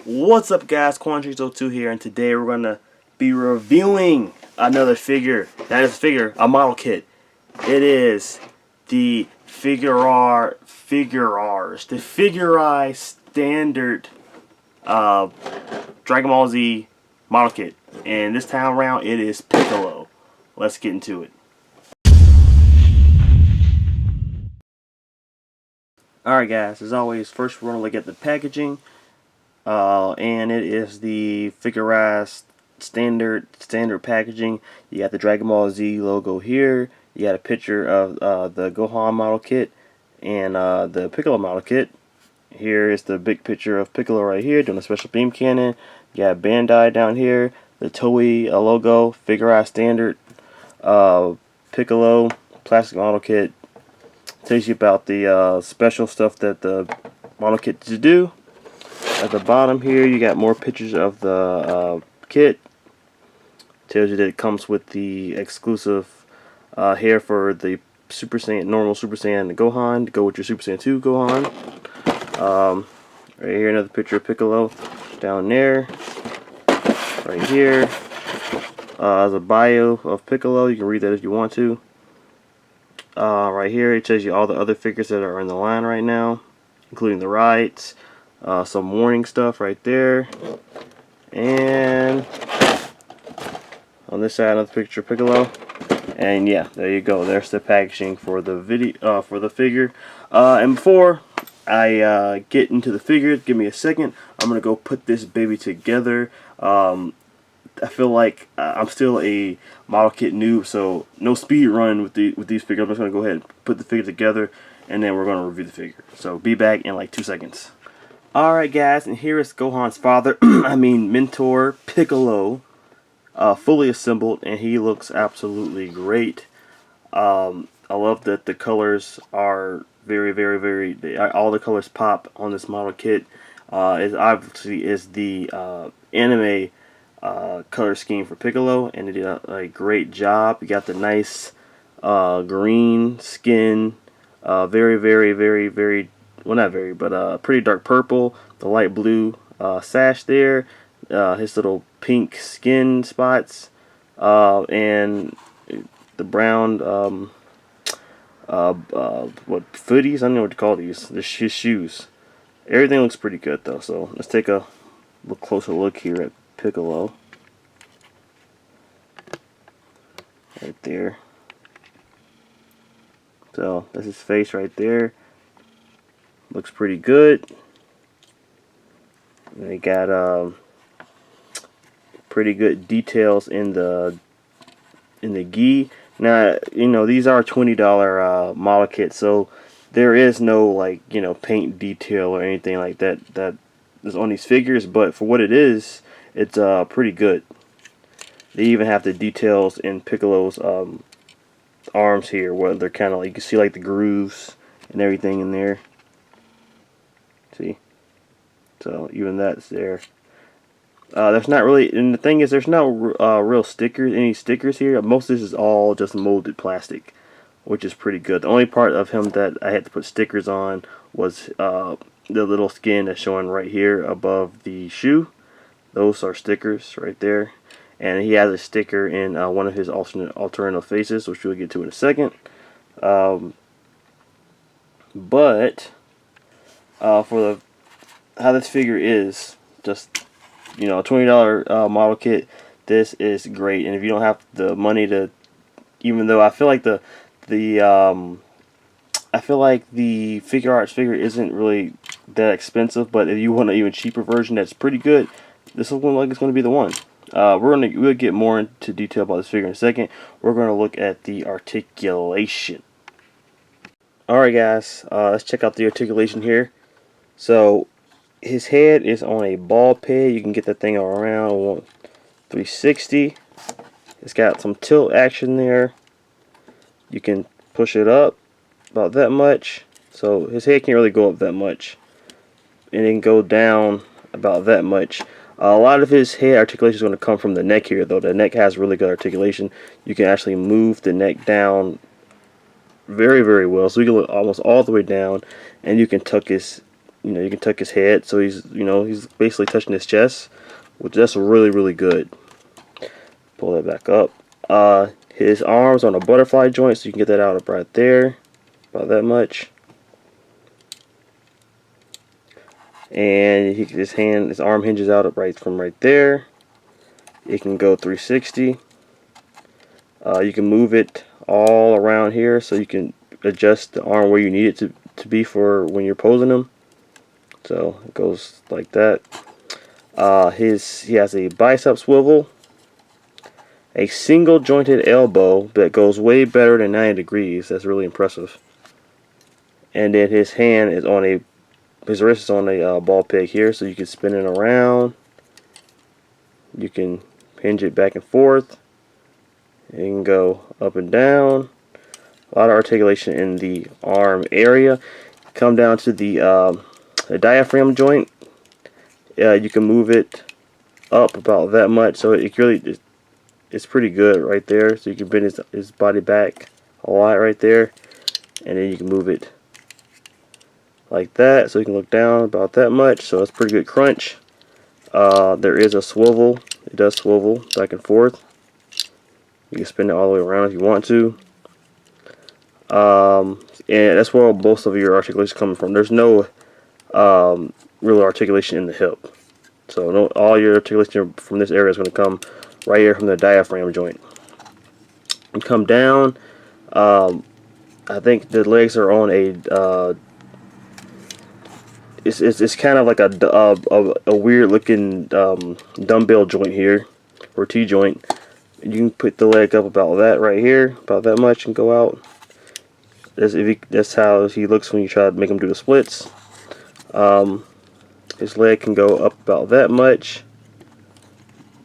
What's up, guys? Quandrix02 here, and today we're gonna be reviewing another figure. That is a figure, a model kit. It is the Figurai standard Dragon Ball Z model kit. And this time around, it is Piccolo. Let's get into it. Alright, guys, as always, first we're gonna look at the packaging. And it is the Figurai standard packaging. You got the Dragon Ball Z logo here. You got a picture of the Gohan model kit and the Piccolo model kit. Here is the big picture of Piccolo right here doing a special beam cannon. You got Bandai down here, the Toei logo, Figurai standard Piccolo plastic model kit. Tells you about the special stuff that the model kit to do. At the bottom here, you got more pictures of the kit. Tells you that it comes with the exclusive hair for the Super Saiyan, normal Super Saiyan Gohan to go with your Super Saiyan 2 Gohan. Right here, another picture of Piccolo. Down there, right here, there's a bio of Piccolo. You can read that if you want to. Right here, it tells you all the other figures that are in the line right now, including the rights. Some warning stuff right there, and on this side another picture of Piccolo, and yeah, there you go. There's the packaging for the video, for the figure. And before I get into the figure, give me a second. I'm gonna go put this baby together. I feel like I'm still a model kit noob, so no speed run with these figures. I'm just gonna go ahead and put the figure together, and then we're gonna review the figure. So be back in like 2 seconds. Alright, guys, and here is Gohan's father, mentor, Piccolo, fully assembled, and he looks absolutely great. I love that the colors are all the colors pop on this model kit. It obviously is the anime color scheme for Piccolo, and they did a great job. You got the nice green skin, very well, not very, but pretty dark purple, the light blue sash there, his little pink skin spots, and the brown what footies? I don't know what to call these. His shoes. Everything looks pretty good though. So let's take a closer look here at Piccolo. Right there. So that's his face right there. Looks pretty good. They got pretty good details in the gi. Now, you know, these are $20 model kits, so there is no, like, you know, paint detail or anything like that is on these figures, but for what it is, it's pretty good. They even have the details in Piccolo's arms here, where they're kind of like, you can see like the grooves and everything in there. See, so even that's there. There's not really, and the thing is, there's no real stickers, any stickers here. Most of this is all just molded plastic, which is pretty good. The only part of him that I had to put stickers on was the little skin that's showing right here above the shoe. Those are stickers right there, and he has a sticker in one of his alternative faces, which we'll get to in a second. But for how this figure is, just, you know, a $20 model kit, this is great. And if you don't have the money to, even though I feel like the Figuarts figure isn't really that expensive, but if you want an even cheaper version that's pretty good, this looks like it's going to be the one. We'll get more into detail about this figure in a second. We're going to look at the articulation. Alright, guys, let's check out the articulation here. So his head is on a ball peg. You can get that thing around 360. It's got some tilt action there. You can push it up about that much. So his head can't really go up that much. And it can go down about that much. A lot of his head articulation is going to come from the neck here, though. The neck has really good articulation. You can actually move the neck down very well. So you can look almost all the way down, and you can tuck his you can tuck his head, so he's basically touching his chest, which that's really good. Pull that back up. His arms on a butterfly joint, so you can get that out right there, about that much. And his arm hinges out from right there. It can go 360. You can move it all around here, so you can adjust the arm where you need it to be for when you're posing him. So it goes like that. He has a bicep swivel, a single jointed elbow that goes way better than 90 degrees. That's really impressive. And then his wrist is on a ball peg here, so you can spin it around. You can hinge it back and forth. You can go up and down. A lot of articulation in the arm area. Come down to the diaphragm joint. You can move it up about that much, so it's pretty good right there. So you can bend his body back a lot right there, and then you can move it like that, so you can look down about that much. So it's pretty good crunch. There is a swivel. It does swivel back and forth. You can spin it all the way around if you want to. And that's where most of your articulation is coming from. There's no real articulation in the hip. So all your articulation from this area is going to come right here from the diaphragm joint. And come down. I think the legs are on a it's kind of like a weird looking dumbbell joint here, or T joint. You can put the leg up about that right here, about that much, and go out. That's how he looks when you try to make him do the splits. His leg can go up about that much,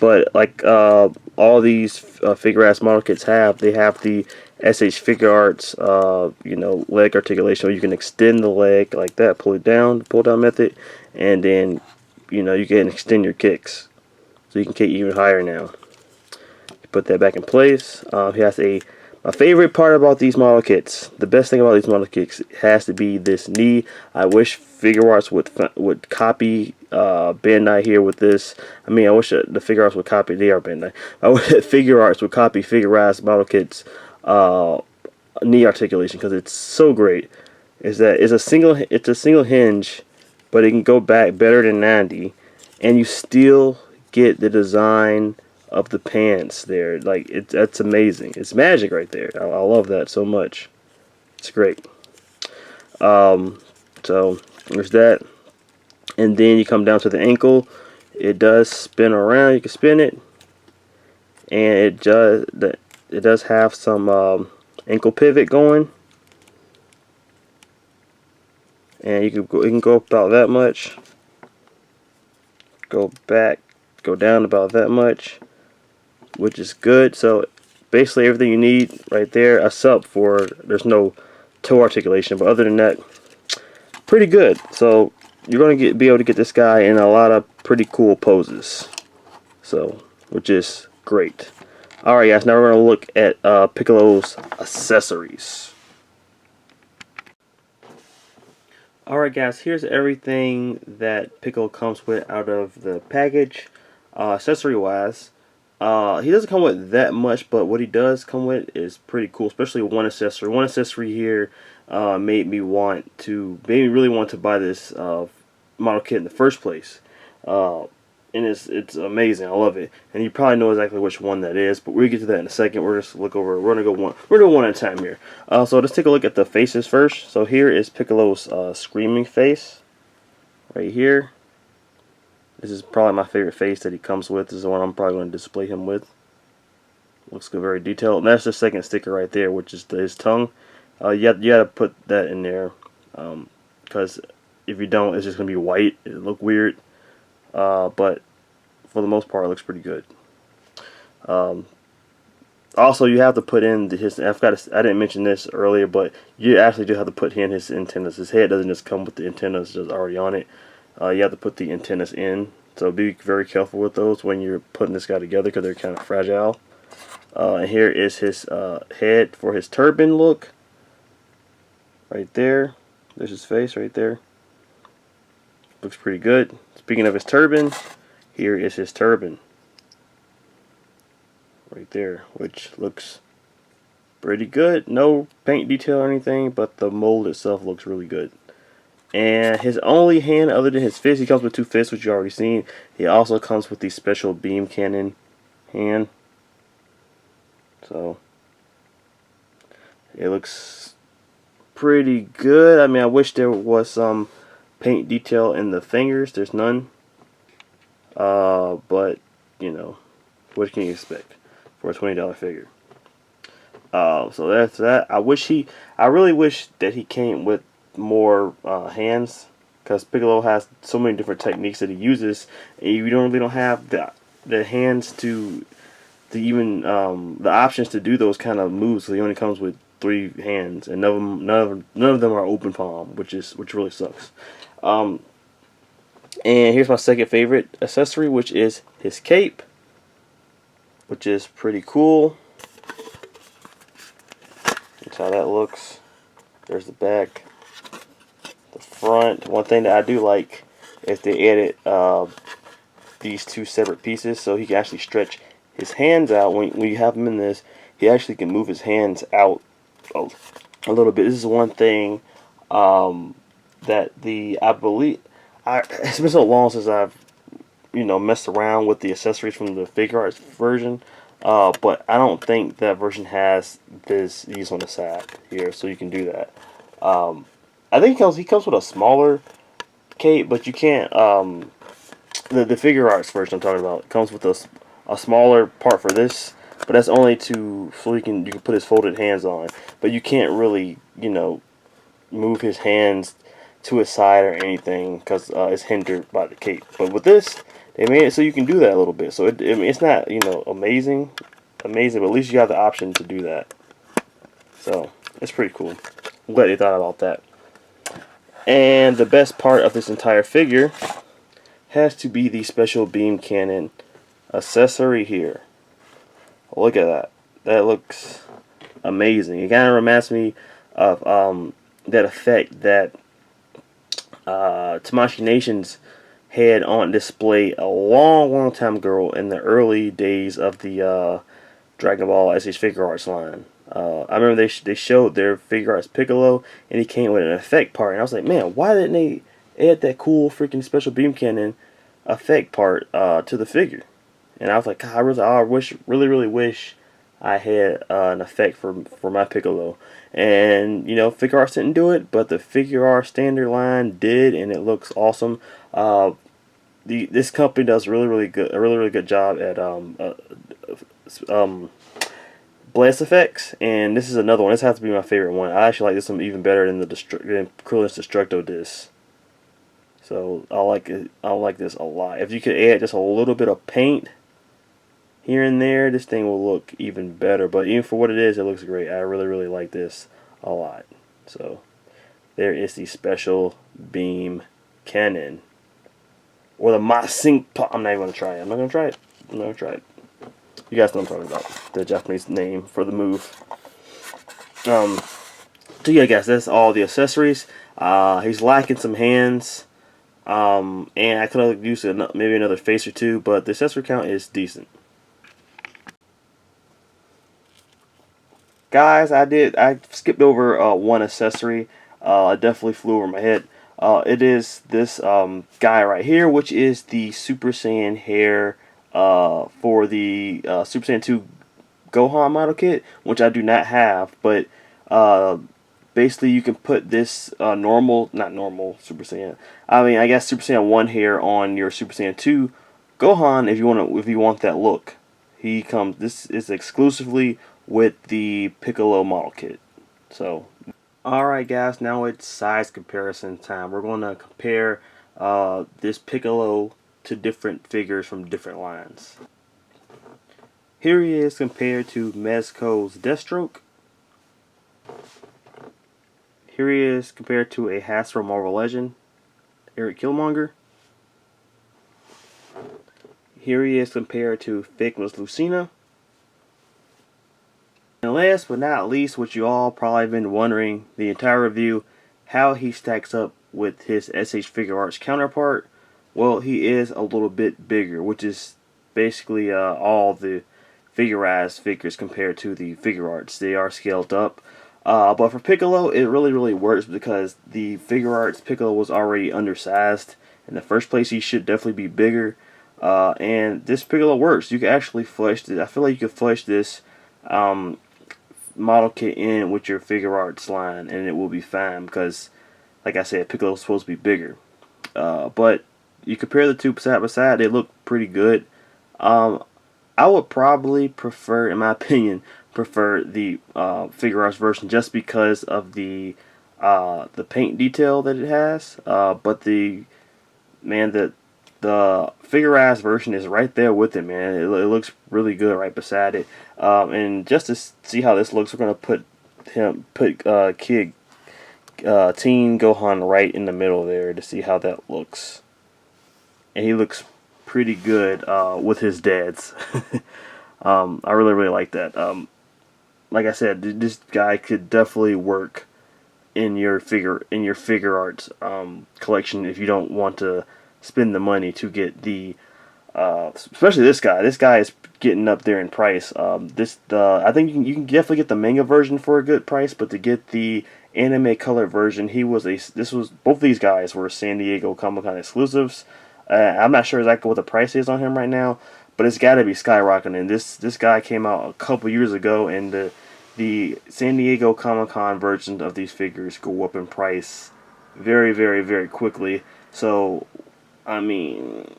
but like all these figure ass model kits they have the SH Figure Arts leg articulation, where you can extend the leg like that, pull down method, and then you can extend your kicks, so you can kick even higher now. Put that back in place. He has my favorite part about these model kits, the best thing about these model kits has to be this knee. I wish Figure Arts would copy Bandai here with this. I mean, I wish the Figure Arts would copy. They are Bandai. I wish Figure Arts would copy Figure Arts model kits knee articulation, because it's so great. It's a single hinge, but it can go back better than 90, and you still get the design of the pants there. Like, that's amazing. It's magic right there. I love that so much. It's great. So there's that, and then you come down to the ankle. It does spin around. You can spin it, and it does have some ankle pivot going, and you can go about that much. Go back, go down about that much, which is good. So basically everything you need right there, except for there's no toe articulation, but other than that, pretty good. So you're going to be able to get this guy in a lot of pretty cool poses, so which is great. Alright guys, now we're going to look at Piccolo's accessories. Alright guys, here's everything that Piccolo comes with out of the package. Accessory wise, he doesn't come with that much, but what he does come with is pretty cool, especially one accessory. One accessory here made me really want to buy this model kit in the first place. And it's amazing. I love it. And you probably know exactly which one that is, but we'll get to that in a second. We're just look over. We're gonna go one at a time here. So let's take a look at the faces first. So here is Piccolo's screaming face, right here. This is probably my favorite face that he comes with. This is the one I'm probably going to display him with. Looks good, very detailed. And that's the second sticker right there, which is his tongue. You have to put that in there, because if you don't, it's just gonna be white. It'll look weird. But for the most part, it looks pretty good. Also, you have to put in his. I didn't mention this earlier, but you actually do have to put in his antennas. His head doesn't just come with the antennas just already on it. You have to put the antennas in. So be very careful with those when you're putting this guy together, because they're kind of fragile. And here is his head for his turban look. Right there. There's his face right there. Looks pretty good. Speaking of his turban, here is his turban. Right there, which looks pretty good. No paint detail or anything, but the mold itself looks really good. And his only hand other than his fist, he comes with 2 fists, which you already seen. He also comes with the special beam cannon hand. So it looks pretty good. I mean, I wish there was some paint detail in the fingers. There's none. But you know, what can you expect for a $20 figure? So that's that. I really wish that he came with more hands, because Piccolo has so many different techniques that he uses, and you don't have the hands to even the options to do those kind of moves. So he only comes with 3 hands, and none of them are open palm, which really sucks. And here's my second favorite accessory, which is his cape, which is pretty cool. That's how that looks. There's the back, the front. One thing that I do like is they added these 2 separate pieces, so he can actually stretch his hands out. When you have him in this, he actually can move his hands out a little bit. This is one thing that I believe it's been so long since I've messed around with the accessories from the figure arts version. But I don't think that version has these on the side here, so you can do that. I think he comes with a smaller cape, but you can't. The figure arts version I'm talking about comes with a smaller part for this, but that's only so you can put his folded hands on. But you can't really move his hands to his side or anything, because it's hindered by the cape. But with this, they made it so you can do that a little bit. So it's not amazing, but at least you have the option to do that. So it's pretty cool. I'm glad they thought about that. And the best part of this entire figure has to be the special beam cannon accessory here. Look at that. That looks amazing. It kind of reminds me of that effect that Tamashii Nations had on display a long time ago in the early days of the Dragon Ball SH Figure Arts line. I remember they showed their figure arts Piccolo, and he came with an effect part, and I was like, man, why didn't they add that cool freaking special beam cannon effect part to the figure? And I was like, God, I really wish I had an effect for my Piccolo. And Figure Arts didn't do it, but the Figure Arts standard line did, and it looks awesome. This company does a really good job at blast effects, and this is another one. This has to be my favorite one. I actually like this one even better than than Krillin's Destructo disc. So I like it. I like this a lot. If you could add just a little bit of paint here and there, this thing will look even better. But even for what it is, it looks great. I really like this a lot. So there is the special beam cannon, or the Masing Pa. I'm not even gonna try it. I'm not gonna try it. You guys know what I'm talking about. The Japanese name for the move. So yeah, guys, that's all the accessories. He's lacking some hands. And I could have used maybe another face or 2, but the accessory count is decent. Guys, I skipped over one accessory. I definitely flew over my head. It is this guy right here, which is the Super Saiyan hair for the Super Saiyan 2 Gohan model kit, which I do not have, but basically you can put this not normal Super Saiyan. I mean, I guess Super Saiyan 1 hair on your Super Saiyan 2 Gohan if you want that look. This is exclusively with the Piccolo model kit. So, alright guys, now it's size comparison time. We're going to compare this Piccolo to different figures from different lines. Here he is compared to Mezco's Deathstroke. Here he is compared to a Hasbro Marvel Legend, Eric Killmonger. Here he is compared to Figma's Lucina. And last but not least, what you all probably been wondering the entire review, how he stacks up with his SH Figure Arts counterpart, well, he is a little bit bigger, which is basically all the figurized figures compared to the Figure Arts. They are scaled up. But for Piccolo, it really works because the Figure Arts Piccolo was already undersized. In the first place, he should definitely be bigger. And this Piccolo works. You can actually flush this. I feel like you could flush this model kit in with your Figure Arts line, and it will be fine because, like I said, Piccolo is supposed to be bigger. But you compare the two side by side, they look pretty good. I would probably prefer, in my opinion, the Figure Arts version just because of the paint detail that it has. But the Figure Arts version is right there with it, man. It looks really good right beside it. And just to see how this looks, we're gonna put Kid Teen Gohan right in the middle there to see how that looks. And he looks pretty good with his dads. I really like that. Like I said, this guy could definitely work in your figure arts collection if you don't want to spend the money to get the especially this guy. This guy is getting up there in price. I think you can definitely get the manga version for a good price, but to get the anime color version, both these guys were San Diego Comic-Con exclusives. I'm not sure exactly what the price is on him right now, but it's got to be skyrocketing. This guy came out a couple years ago, and the San Diego Comic-Con versions of these figures go up in price very quickly. So, I mean,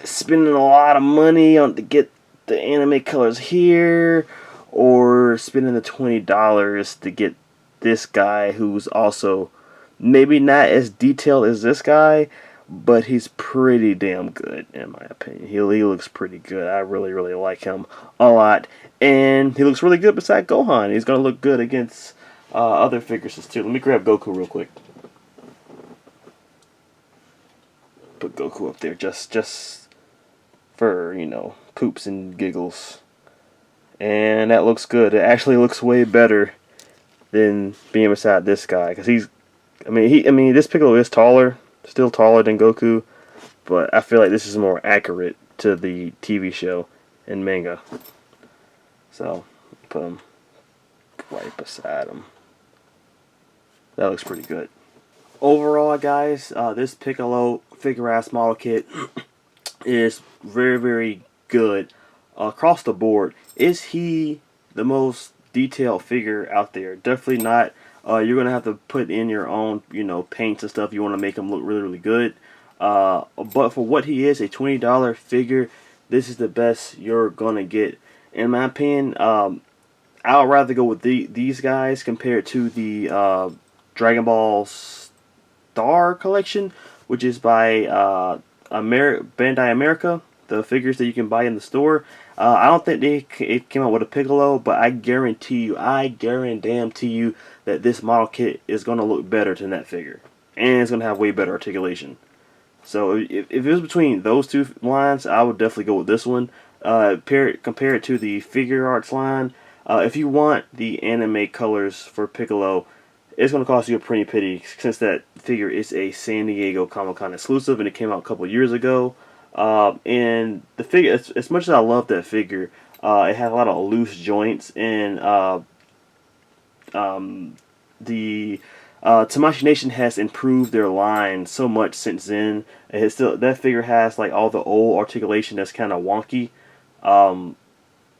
spending a lot of money to get the anime colors here, or spending the $20 to get this guy who's also maybe not as detailed as this guy, but he's pretty damn good in my opinion. He looks pretty good. I really like him a lot, and he looks really good beside Gohan. He's gonna look good against other figures too. Let me grab Goku real quick. Put Goku up there just for, poops and giggles. And that looks good. It actually looks way better than being beside this guy, because this Piccolo is taller. Still taller than Goku, but I feel like this is more accurate to the TV show and manga. So, put him right beside him. That looks pretty good. Overall, guys, this Piccolo Figure Arts model kit is very good across the board. Is he the most detailed figure out there? Definitely not. You're going to have to put in your own, paints and stuff. You want to make him look really good. But for what he is, a $20 figure, this is the best you're going to get. In my opinion, I'd rather go with these guys compared to the Dragon Ball Star collection, which is by Bandai America, the figures that you can buy in the store. I don't think it came out with a Piccolo, but I guarantee you that this model kit is going to look better than that figure, and it's going to have way better articulation. So if it was between those two lines, I would definitely go with this one. Compare it to the Figure Arts line. If you want the anime colors for Piccolo, it's going to cost you a pretty penny, since that figure is a San Diego Comic-Con exclusive and it came out a couple years ago. And the figure, as much as I love that figure, it has a lot of loose joints, and the Tamashii Nation has improved their line so much since then. That figure has like all the old articulation that's kind of wonky.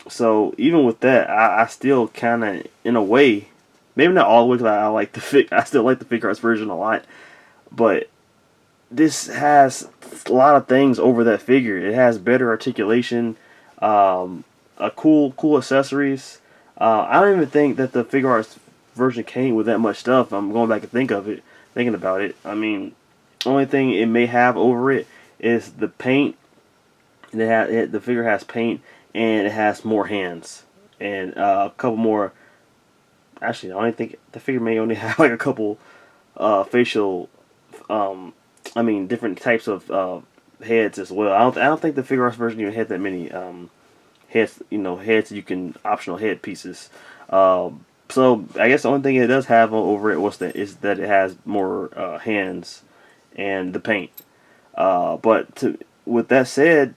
So even with that, I still kind of, in a way, maybe not all the way, because I still like the Figure Arts version a lot, but this has a lot of things over that figure. It has better articulation, cool accessories. I don't even think that the Figure Arts version came with that much stuff. I'm going back and thinking about it. I mean, only thing it may have over it is the paint. The figure has paint, and it has more hands and a couple more. Actually, I don't think the figure may only have like a couple facial. Different types of heads as well. I don't think the Figure Arts version even had that many heads. Heads you can optional head pieces. So I guess the only thing it does have over it is that it has more hands and the paint. With that said,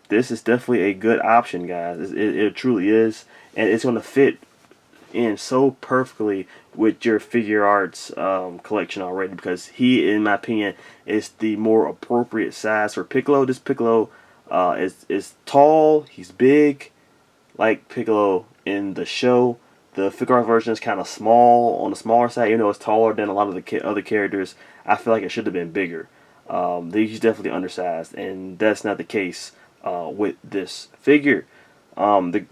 this is definitely a good option, guys. It truly is, and it's going to fit in so perfectly with your figure arts collection already, because he, in my opinion, is the more appropriate size for Piccolo. This Piccolo is tall, he's big, like Piccolo in the show. The figure art version is kind of small, on the smaller side, even though it's taller than a lot of the other characters. I feel like it should have been bigger. He's definitely undersized, and that's not the case with this figure.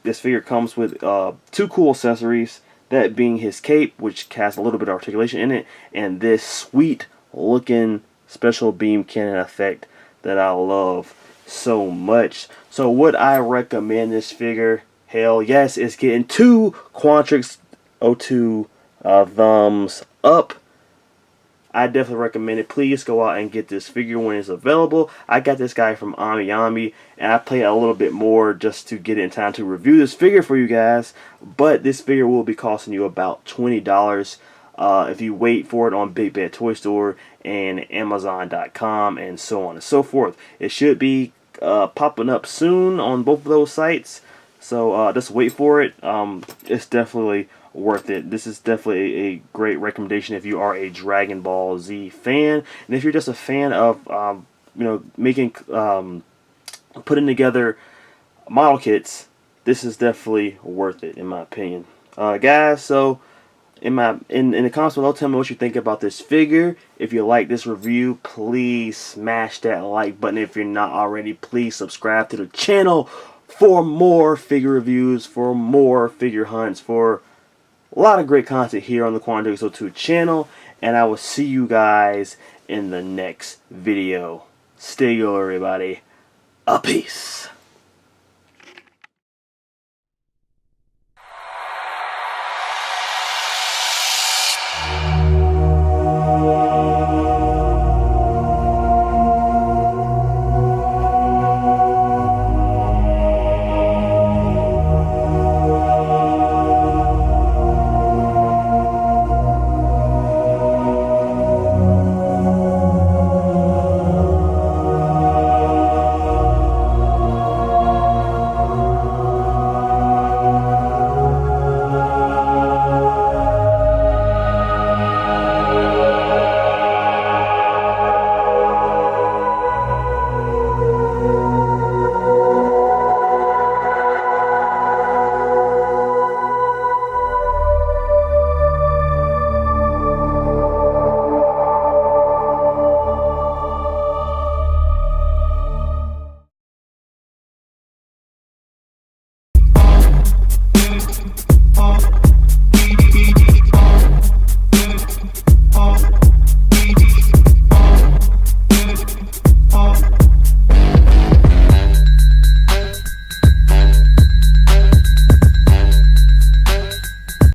This figure comes with 2 cool accessories, that being his cape, which has a little bit of articulation in it, and this sweet looking special beam cannon effect that I love so much. So would I recommend this figure? Hell yes, it's getting 2 Quantrix O2 thumbs up. I definitely recommend it. Please go out and get this figure when it's available. I got this guy from Ami, and I played a little bit more just to get it in time to review this figure for you guys. But this figure will be costing you about $20 if you wait for it on Big Bad Toy Store and Amazon.com and so on and so forth. It should be popping up soon on both of those sites. So just wait for it. It's definitely worth it. This is definitely a great recommendation if you are a Dragon Ball Z fan, and if you're just a fan of making putting together model kits. This is definitely worth it in my opinion, guys. So in the comments below, tell me what you think about this figure. If you like this review, please smash that like button. If you're not already, please subscribe to the channel for more figure reviews, for more figure hunts, for a lot of great content here on the Quantrix O2 channel, and I will see you guys in the next video. Stay good, everybody. A peace.